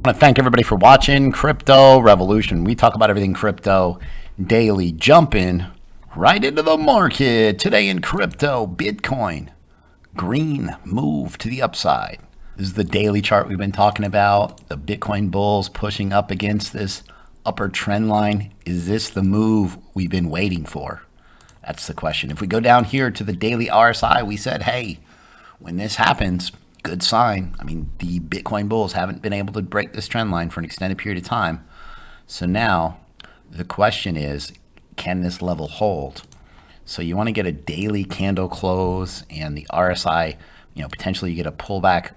I want to thank everybody for watching Crypto Revolution. We talk about everything crypto daily, jumping right into the market. Today in crypto, Bitcoin, green move to the upside. This is the daily chart we've been talking about. The Bitcoin bulls pushing up against this upper trend line. Is this the move we've been waiting for? That's the question. If we go down here to the daily RSI, we said, hey, when this happens, good sign. I mean, the Bitcoin bulls haven't been able to break this trend line for an extended period of time. So now the question is, can this level hold? So you want to get a daily candle close and the RSI, potentially you get a pullback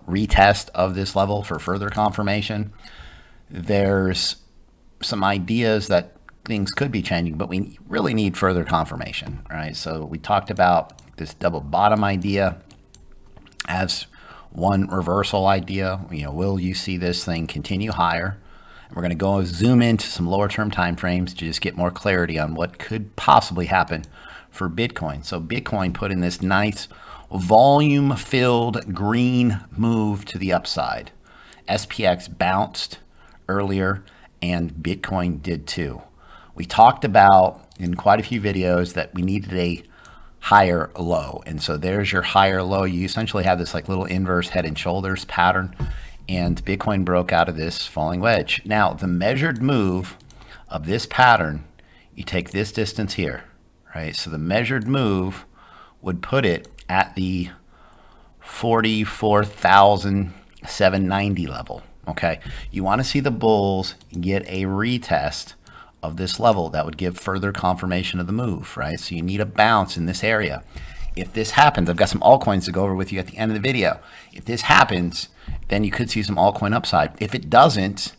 retest of this level for further confirmation. There's some ideas that things could be changing, but we really need further confirmation, right? So we talked about this double bottom idea as one reversal idea. Will you see this thing continue higher? And we're going to go zoom into some lower term time frames to just get more clarity on what could possibly happen for Bitcoin. So Bitcoin put in this nice volume filled green move to the upside. SPX bounced earlier and Bitcoin did too. We talked about in quite a few videos that we needed a higher low. And so there's your higher low. You essentially have this like little inverse head and shoulders pattern, and Bitcoin broke out of this falling wedge. Now, the measured move of this pattern, you take this distance here, right? So the measured move would put it at the 44,790 level, okay? You want to see the bulls get a retest of this level that would give further confirmation of the move, right? So you need a bounce in this area. If this happens, I've got some altcoins to go over with you at the end of the video. If this happens, then you could see some altcoin upside. If it doesn't,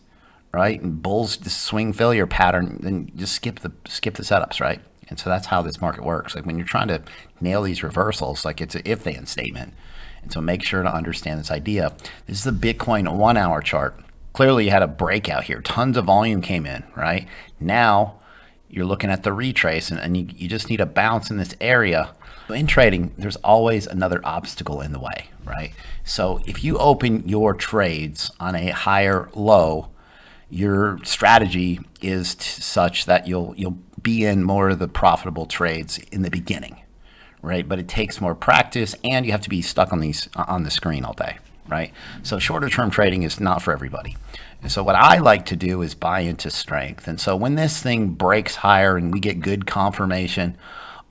right, and bulls the swing failure pattern, then just skip the setups, right? And so that's how this market works. Like when you're trying to nail these reversals, like it's an if-then statement. And so make sure to understand this idea. This is the Bitcoin 1 hour chart. Clearly you had a breakout here. Tons of volume came in, right? Now you're looking at the retrace and you just need a bounce in this area. In trading, there's always another obstacle in the way, right? So if you open your trades on a higher low, your strategy is such that you'll be in more of the profitable trades in the beginning, right? But it takes more practice and you have to be stuck on the screen all day, right? So shorter term trading is not for everybody. And so what I like to do is buy into strength. And so when this thing breaks higher and we get good confirmation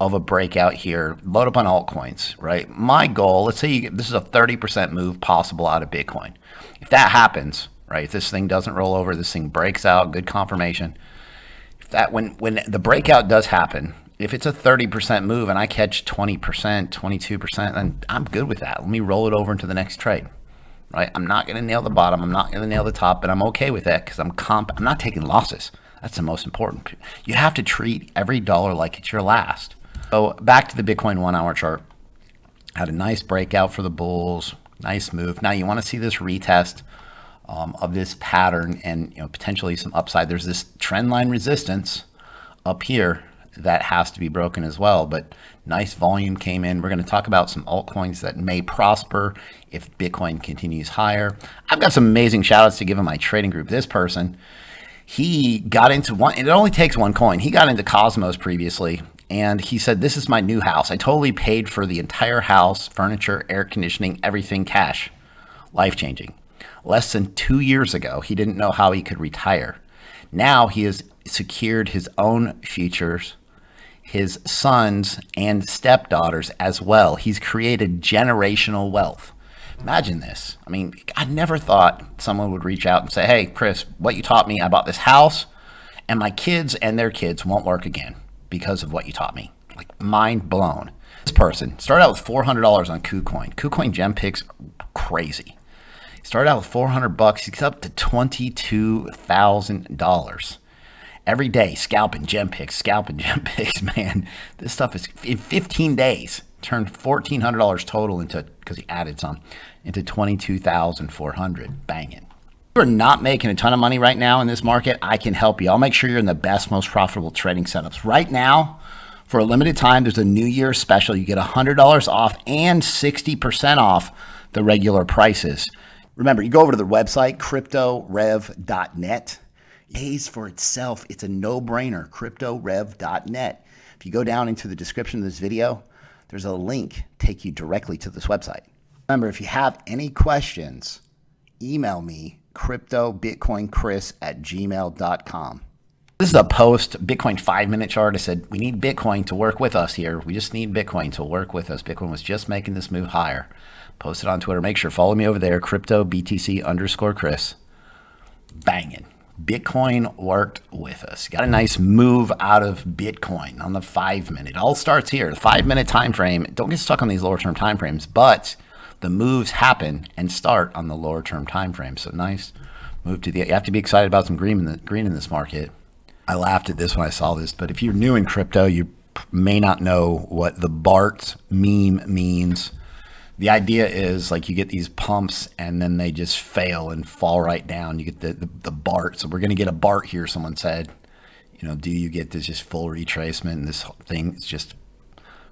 of a breakout here, load up on altcoins, right? My goal, let's say this is a 30% move possible out of Bitcoin. If that happens, right, if this thing doesn't roll over, this thing breaks out, good confirmation. If that when the breakout does happen, if it's a 30% move and I catch 20%, 22%, then I'm good with that. Let me roll it over into the next trade. Right? I'm not going to nail the bottom. I'm not going to nail the top, but I'm okay with that because I'm not taking losses. That's the most important. You have to treat every dollar like it's your last. So back to the Bitcoin 1 hour chart. Had a nice breakout for the bulls. Nice move. Now you want to see this retest of this pattern and potentially some upside. There's this trend line resistance up here that has to be broken as well, but nice volume came in. We're going to talk about some altcoins that may prosper if Bitcoin continues higher. I've got some amazing shout outs to give in my trading group. This person, he got into one, and it only takes one coin. He got into Cosmos previously, and he said, this is my new house. I totally paid for the entire house, furniture, air conditioning, everything cash. Life-changing. Less than 2 years ago, he didn't know how he could retire. Now he has secured his own futures, his sons and stepdaughters as well. He's created generational wealth. Imagine this. I mean, I never thought someone would reach out and say, hey, Chris, what you taught me, I bought this house and my kids and their kids won't work again because of what you taught me. Like mind blown. This person started out with $400 on Kucoin. Kucoin gem picks crazy. He started out with $400. He's up to $22,000. Every day, scalping gem picks, man. This stuff is, in 15 days, turned $1,400 total into, because he added some, into $22,400. Banging. If you're not making a ton of money right now in this market, I can help you. I'll make sure you're in the best, most profitable trading setups. Right now, for a limited time, there's a New Year's special. You get $100 off and 60% off the regular prices. Remember, you go over to the website, cryptorev.net. It pays for itself. It's a no-brainer, cryptorev.net. If you go down into the description of this video, there's a link take you directly to this website. Remember, if you have any questions, email me, cryptobitcoinchris@gmail.com. This is a post Bitcoin 5-minute chart. I said, we need Bitcoin to work with us here. We just need Bitcoin to work with us. Bitcoin was just making this move higher. Post it on Twitter. Make sure, follow me over there, cryptobtc_Chris. Banging. Bitcoin worked with us. Got a nice move out of Bitcoin on the 5-minute. It all starts here. The 5-minute time frame. Don't get stuck on these lower term time frames, but the moves happen and start on the lower term time frame. So nice move to the. You have to be excited about some green in this market. I laughed at this when I saw this, but if you're new in crypto, you may not know what the BART meme means. The idea is like you get these pumps and then they just fail and fall right down. You get the BART. So we're going to get a BART here, someone said. You know, do you get this just full retracement and this thing is just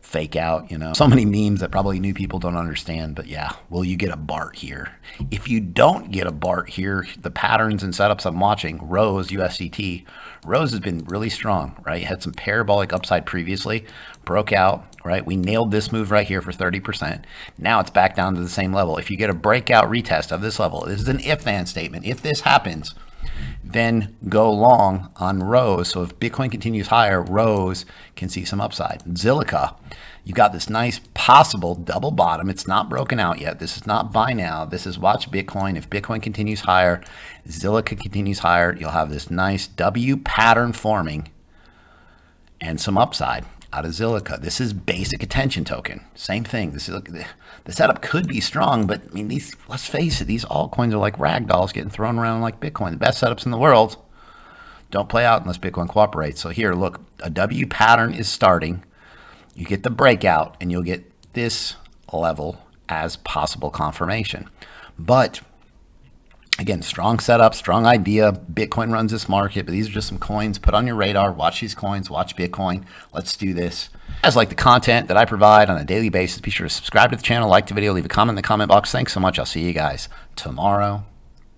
fake out, you know? So many memes that probably new people don't understand, but yeah, will you get a BART here? If you don't get a BART here, the patterns and setups I'm watching, Rose, USDT, Rose has been really strong, right? Had some parabolic upside previously, broke out, right? We nailed this move right here for 30%. Now it's back down to the same level. If you get a breakout retest of this level, this is an if-then statement. If this happens, then go long on Rose. So if Bitcoin continues higher, Rose can see some upside. Zilliqa, you got this nice possible double bottom. It's not broken out yet. This is not buy now. This is watch Bitcoin. If Bitcoin continues higher, Zilliqa continues higher, you'll have this nice W pattern forming and some upside out of Zilliqa. This is basic attention token. Same thing. This is the setup could be strong, but I mean, let's face it, these altcoins are like rag dolls getting thrown around like Bitcoin. The best setups in the world don't play out unless Bitcoin cooperates. So here, look, a W pattern is starting. You get the breakout and you'll get this level as possible confirmation. But again, strong setup, strong idea. Bitcoin runs this market, but these are just some coins. Put on your radar. Watch these coins. Watch Bitcoin. Let's do this. Guys, like the content that I provide on a daily basis, be sure to subscribe to the channel, like the video, leave a comment in the comment box. Thanks so much. I'll see you guys tomorrow.